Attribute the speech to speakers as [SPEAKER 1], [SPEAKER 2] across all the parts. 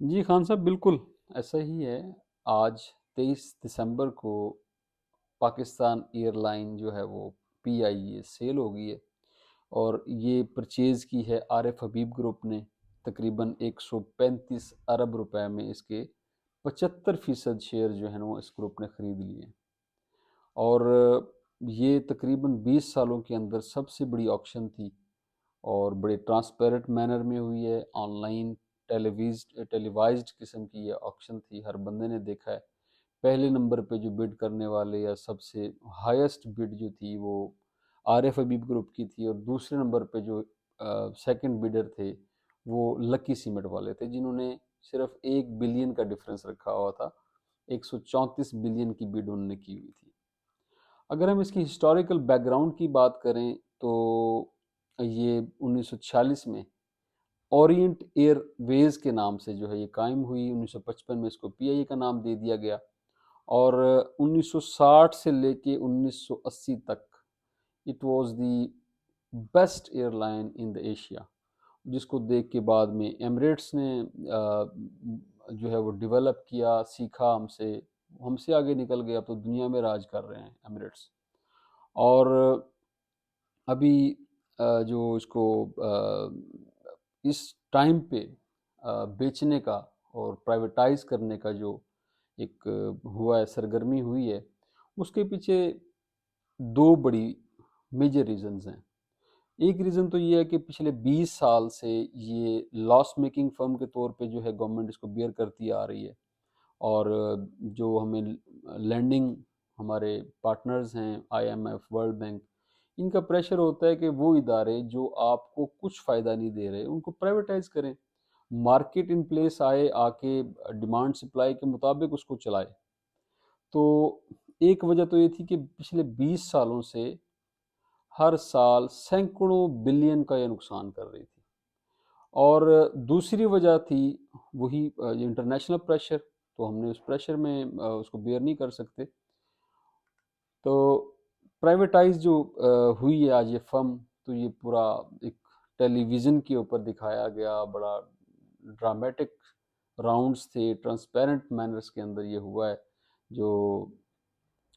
[SPEAKER 1] جی خان صاحب، بالکل ایسا ہی ہے۔ آج 23 دسمبر کو پاکستان ایئر لائن جو ہے وہ PIA سیل ہو گئی ہے، اور یہ پرچیز کی ہے عارف حبیب گروپ نے تقریباً 135 ارب روپے میں۔ اس کے 75% شیئر جو ہیں وہ اس گروپ نے خرید لیے ہیں، اور یہ تقریباً 20 سالوں کے اندر سب سے بڑی آکشن تھی، اور بڑے ٹرانسپیرنٹ مینر میں ہوئی ہے۔ آن لائن ٹیلیوائزڈ قسم کی یہ آکشن تھی، ہر بندے نے دیکھا ہے۔ پہلے نمبر پہ جو بڈ کرنے والے یا سب سے ہائیسٹ بڈ جو تھی وہ عارف حبیب گروپ کی تھی، اور دوسرے نمبر پہ جو سیکنڈ بیڈر تھے وہ لکی سیمنٹ والے تھے، جنہوں نے صرف 1 بلین کا ڈفرنس رکھا ہوا تھا۔ 134 بلین کی بڈ انہوں نے کی ہوئی تھی۔ اگر ہم اس کی ہسٹوریکل بیک گراؤنڈ کی بات کریں تو یہ 1946 میں اورینٹ ایئر ویز کے نام سے جو ہے یہ قائم ہوئی۔ 1955 میں اس کو PIA کا نام دے دیا گیا، اور 1960 سے لے کے 1980 تک it was the best airline in the Asia, جس کو دیکھ کے بعد میں ایمریٹس نے جو ہے وہ ڈیولپ کیا، سیکھا ہم سے آگے نکل گیا، تو دنیا میں راج کر رہے ہیں ایمریٹس۔ اور ابھی جو اس کو اس ٹائم پہ بیچنے کا اور پرائیویٹائز کرنے کا جو ایک ہوا ہے، سرگرمی ہوئی ہے، اس کے پیچھے 2 بڑی میجر ریزنز ہیں۔ ایک ریزن تو یہ ہے کہ پچھلے 20 سال سے یہ لاس میکنگ فرم کے طور پہ جو ہے گورنمنٹ اس کو بیئر کرتی آ رہی ہے، اور جو ہمیں لینڈنگ ہمارے پارٹنرز ہیں IMF، ورلڈ بینک، ان کا پریشر ہوتا ہے کہ وہ ادارے جو آپ کو کچھ فائدہ نہیں دے رہے ان کو پرائیویٹائز کریں، مارکیٹ ان پلیس آ کے ڈیمانڈ سپلائی کے مطابق اس کو چلائے۔ تو ایک وجہ تو یہ تھی کہ پچھلے 20 سالوں سے ہر سال سینکڑوں بلین کا یہ نقصان کر رہی تھی، اور دوسری وجہ تھی وہی انٹرنیشنل پریشر، تو ہم نے اس پریشر میں اس کو بیئر نہیں کر سکتے۔ تو پرائیویٹائز جو ہوئی ہے آج یہ فرم، تو یہ پورا ایک ٹیلی ویژن کے اوپر دکھایا گیا، بڑا ڈرامیٹک راؤنڈز تھے، ٹرانسپیرنٹ مینرز کے اندر یہ ہوا ہے۔ جو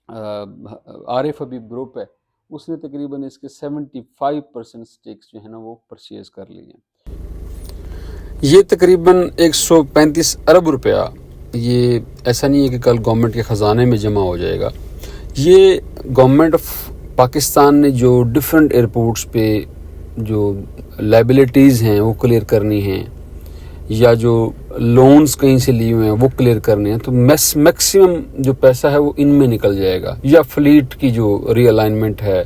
[SPEAKER 1] عارف حبیب گروپ ہے اس نے تقریباً اس کے 75% سٹیکس جو ہے نا وہ پرچیز کر لی ہیں۔ یہ تقریباً 135 ارب روپیہ، یہ ایسا نہیں ہے کہ کل گورنمنٹ کے خزانے میں جمع ہو جائے گا۔ یہ گورنمنٹ آف پاکستان نے جو ڈفرینٹ ایئرپورٹس پہ جو لائبلٹیز ہیں وہ کلیئر کرنی ہیں، یا جو لونز کہیں سے لیے ہوئے ہیں وہ کلیئر کرنے ہیں، تو میکسیمم جو پیسہ ہے وہ ان میں نکل جائے گا۔ یا فلیٹ کی جو ری الائنمنٹ ہے،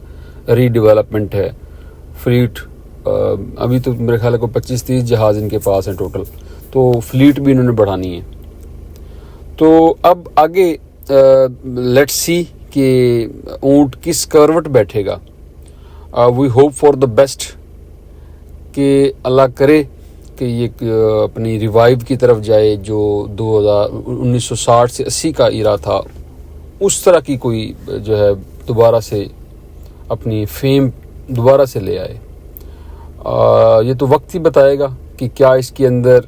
[SPEAKER 1] ری ڈیولپمنٹ ہے، فلیٹ ابھی تو میرے خیال ہے کو 25-30 جہاز ان کے پاس ہیں ٹوٹل، تو فلیٹ بھی انہوں نے بڑھانی ہے۔ تو اب آگے لیٹس سی کہ اونٹ کس کروٹ بیٹھے گا۔ We hope for the best کہ اللہ کرے کہ یہ اپنی ریوائیو کی طرف جائے، جو 1960 سے 80 کا ایرا تھا، اس طرح کی کوئی جو ہے دوبارہ سے اپنی فیم دوبارہ سے لے آئے۔ یہ تو وقت ہی بتائے گا کہ کیا اس کے اندر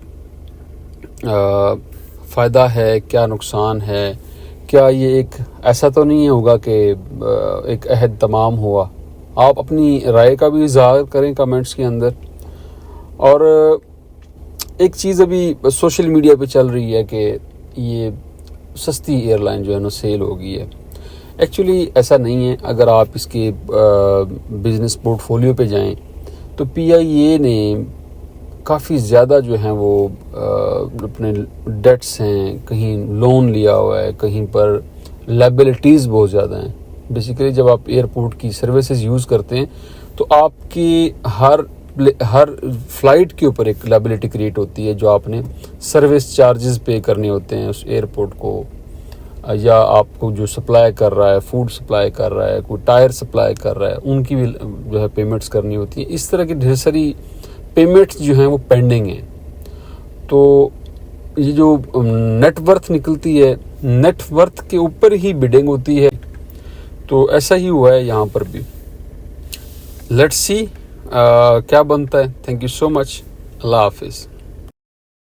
[SPEAKER 1] فائدہ ہے، کیا نقصان ہے، کیا یہ ایک ایسا تو نہیں ہوگا کہ ایک عہد تمام ہوا۔ آپ اپنی رائے کا بھی اظہار کریں کمنٹس کے اندر۔ اور ایک چیز ابھی سوشل میڈیا پہ چل رہی ہے کہ یہ سستی ایئر لائن جو ہے نا سیل ہو گئی ہے۔ ایکچولی ایسا نہیں ہے۔ اگر آپ اس کے بزنس پورٹ فولیو پہ جائیں تو PIA نے کافی زیادہ جو ہیں وہ اپنے ڈیٹس ہیں، کہیں لون لیا ہوا ہے، کہیں پر لائبلٹیز بہت زیادہ ہیں۔ بیسیکلی جب آپ ایئرپورٹ کی سروسز یوز کرتے ہیں تو آپ کی ہر فلائٹ کے اوپر ایک لائبلٹی کریٹ ہوتی ہے، جو آپ نے سروس چارجز پے کرنے ہوتے ہیں اس ایئرپورٹ کو، یا آپ کو جو سپلائی کر رہا ہے، فوڈ سپلائی کر رہا ہے، کوئی ٹائر سپلائی کر رہا ہے، ان کی بھی جو ہے پیمنٹس کرنی ہوتی ہیں۔ اس طرح کی ڈھیر ساری پیمنٹس جو ہیں وہ پینڈنگ ہیں۔ تو یہ جو نیٹ ورتھ نکلتی ہے، نیٹ ورتھ کے اوپر ہی بڈنگ ہوتی ہے، تو ایسا ہی ہوا ہے یہاں پر بھی۔ لیٹس سی کیا بنتا ہے۔ تھینک یو سو مچ۔ اللہ حافظ۔